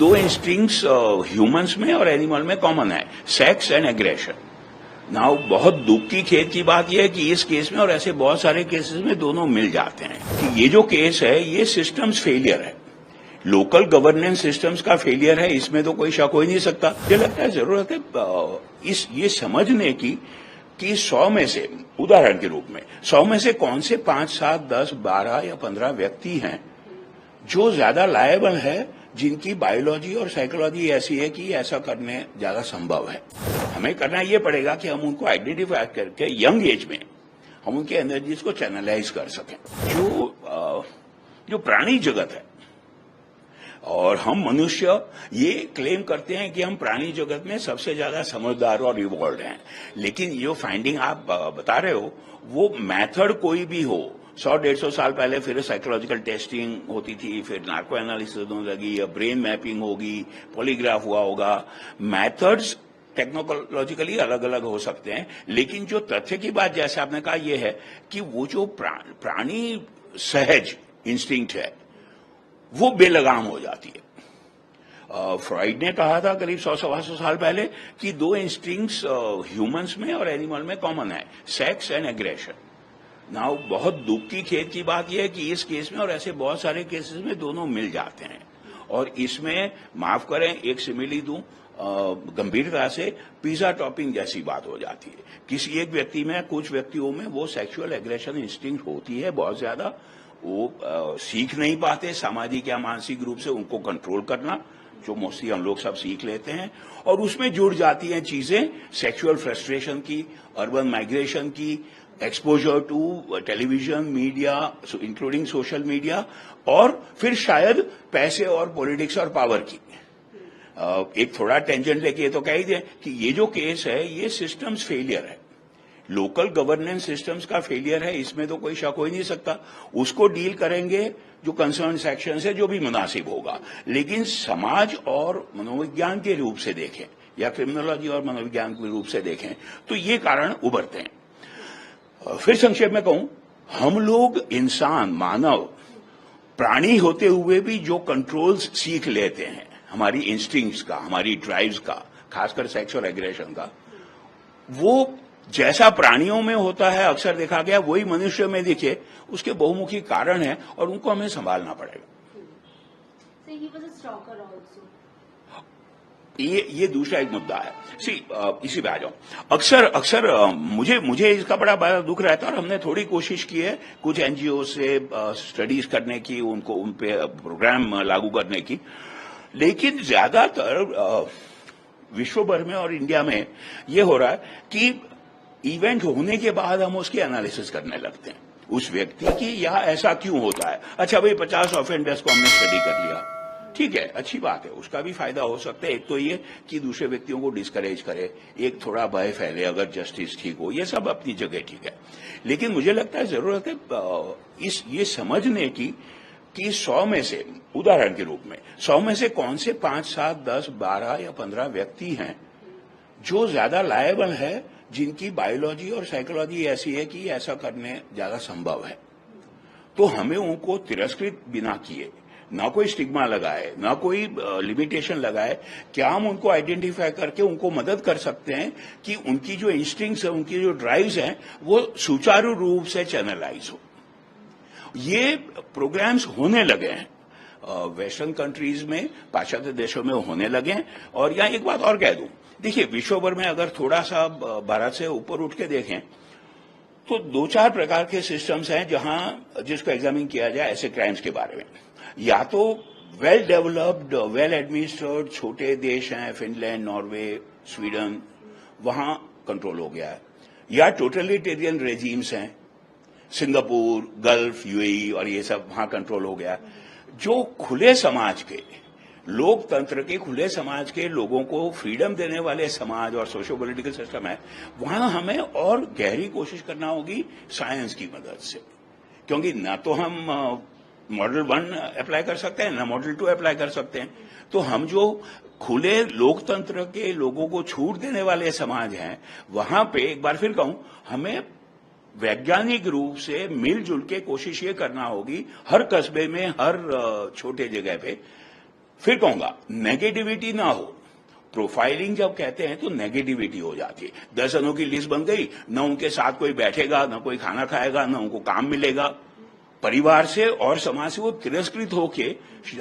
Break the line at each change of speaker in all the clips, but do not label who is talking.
दो instincts humans में और एनिमल में कॉमन है, सेक्स एंड एग्रेशन। नाउ बहुत दुख की खेद की बात यह है कि इस केस में और ऐसे बहुत सारे केसेस में दोनों मिल जाते हैं कि ये जो केस है ये सिस्टम्स फेलियर है, लोकल गवर्नेंस सिस्टम्स का फेलियर है, इसमें तो कोई शक हो ही नहीं सकता। मुझे लगता है जरूरत है ये समझने की कि 100 में से, उदाहरण के रूप में 100 में से कौन से 5, 7, 10, 12 या 15 व्यक्ति हैं जो ज्यादा लायबल है, जिनकी बायोलॉजी और साइकोलॉजी ऐसी है कि ऐसा करने ज्यादा संभव है। हमें करना ये पड़ेगा कि हम उनको आइडेंटिफाई करके यंग एज में हम उनकी एनर्जीज को चैनलाइज कर सकें। जो प्राणी जगत है और हम मनुष्य ये क्लेम करते हैं कि हम प्राणी जगत में सबसे ज्यादा समझदार और इवॉल्व हैं, लेकिन जो फाइंडिंग आप बता रहे हो वो मेथड कोई भी हो, 100-150 साल पहले फिर साइकोलॉजिकल टेस्टिंग होती थी, फिर नार्को एनालिसिस होने लगी, या ब्रेन मैपिंग होगी, पॉलीग्राफ हुआ होगा। मेथड्स टेक्नोलॉजिकली अलग अलग हो सकते हैं, लेकिन जो तथ्य की बात जैसे आपने कहा यह है कि वो जो प्राणी सहज इंस्टिंक्ट है वो बेलगाम हो जाती है। फ्रॉइड ने कहा था करीब 100-125 साल पहले कि दो इंस्टिंक्ट्स ह्यूमंस में और एनिमल में कॉमन है, सेक्स एंड एग्रेशन। नाउ बहुत दुख की खेद की बात यह है कि इस केस में और ऐसे बहुत सारे केसेस में दोनों मिल जाते हैं, और इसमें माफ करें एक सिमिली दूं, गंभीरता से पिज्जा टॉपिंग जैसी बात हो जाती है। किसी एक व्यक्ति में, कुछ व्यक्तियों में वो सेक्सुअल एग्रेशन इंस्टिंक्ट होती है बहुत ज्यादा, वो सीख नहीं पाते सामाजिक या मानसिक रूप से उनको कंट्रोल करना, जो मोस्टली हम लोग सब सीख लेते हैं, और उसमें जुड़ जाती हैं चीजें सेक्सुअल फ्रस्ट्रेशन की, अर्बन माइग्रेशन की, exposure to television media including social media, और फिर शायद पैसे और पॉलिटिक्स और पावर की। एक थोड़ा टेंजेंट लेके तो कह ही दें कि ये जो केस है ये सिस्टम्स फेलियर है, लोकल गवर्नेंस सिस्टम्स का फेलियर है, इसमें तो कोई शक हो ही नहीं सकता। उसको डील करेंगे जो कंसर्न सेक्शन है, जो भी मुनासिब होगा, लेकिन समाज और मनोविज्ञान के रूप से देखें या क्रिमिनोलॉजी और मनोविज्ञान के रूप से देखें तो ये कारण उभरते हैं। फिर संक्षेप में कहूं, हम लोग इंसान, मानव प्राणी होते हुए भी जो कंट्रोल्स सीख लेते हैं हमारी इंस्टिंक्ट्स का, हमारी ड्राइव्स का, खासकर सेक्स और एग्रेशन का, वो जैसा प्राणियों में होता है अक्सर देखा गया वही मनुष्य में दिखे, उसके बहुमुखी कारण है और उनको हमें संभालना पड़ेगा। ये दूसरा एक मुद्दा है। इसी पे आ जाऊं। अक्सर मुझे इसका बड़ा दुख रहता है, और हमने थोड़ी कोशिश की है कुछ एनजीओ से स्टडीज करने की, उनको उन पे प्रोग्राम लागू करने की, लेकिन ज्यादातर विश्व भर में और इंडिया में ये हो रहा है कि इवेंट होने के बाद हम उसकी एनालिसिस करने लगते हैं उस व्यक्ति की, या ऐसा क्यों होता है। अच्छा भाई 50 ऑफेंडर्स को हमने स्टडी कर लिया, ठीक है, अच्छी बात है, उसका भी फायदा हो सकता है। एक तो ये कि दूसरे व्यक्तियों को डिस्करेज करे, एक थोड़ा भय फैले अगर जस्टिस ठीक हो, ये सब अपनी जगह ठीक है, लेकिन मुझे लगता है जरूरत है ये समझने की कि 100 में से, उदाहरण के रूप में 100 में से कौन से 5, 7, 10, 12 या 15 व्यक्ति हैं जो ज्यादा लायबल है, जिनकी बायोलॉजी और साइकोलॉजी ऐसी है कि ऐसा करने ज्यादा संभव है। तो हमें उनको तिरस्कृत बिना किए, ना कोई स्टिग्मा लगाए, ना कोई लिमिटेशन लगाए, क्या हम उनको आइडेंटिफाई करके उनको मदद कर सकते हैं कि उनकी जो इंस्टिंक्ट्स है, उनकी जो ड्राइव्स हैं, वो सुचारू रूप से चैनलाइज हो। ये प्रोग्राम्स होने लगे हैं वेस्टर्न कंट्रीज में, पाश्चात्य देशों में होने लगे हैं। और यहाँ एक बात और कह दूं, देखिए विश्व भर में अगर थोड़ा सा भारत से ऊपर उठ के देखें तो 2-4 प्रकार के सिस्टम्स हैं जहां जिसको एग्जामिन किया जाए ऐसे क्राइम्स के बारे में। या तो वेल डेवलप्ड, वेल एडमिनिस्टर्ड छोटे देश हैं, फिनलैंड, नॉर्वे, स्वीडन, वहां कंट्रोल हो गया है, या टोटलिटेरियन रेजिम्स हैं, सिंगापुर, गल्फ, यूएई और ये सब, वहां कंट्रोल हो गया। जो खुले समाज के, लोकतंत्र के, खुले समाज के लोगों को फ्रीडम देने वाले समाज और सोशो पॉलिटिकल सिस्टम है, वहां हमें और गहरी कोशिश करना होगी साइंस की मदद से, क्योंकि ना तो हम मॉडल 1 अप्लाई कर सकते हैं, ना मॉडल 2 अप्लाई कर सकते हैं। तो हम जो खुले लोकतंत्र के लोगों को छूट देने वाले समाज हैं, वहां पे एक बार फिर कहूं, हमें वैज्ञानिक रूप से मिलजुल के कोशिश ये करना होगी हर कस्बे में, हर छोटे जगह पे, फिर कहूंगा नेगेटिविटी ना हो। प्रोफाइलिंग जब कहते हैं तो नेगेटिविटी हो जाती है। 10 जनों की लिस्ट बन गई, न उनके साथ कोई बैठेगा, न कोई खाना खाएगा, न उनको काम मिलेगा। परिवार से और समाज से वो तिरस्कृत होके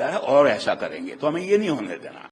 और ऐसा करेंगे, तो हमें ये नहीं होने देना।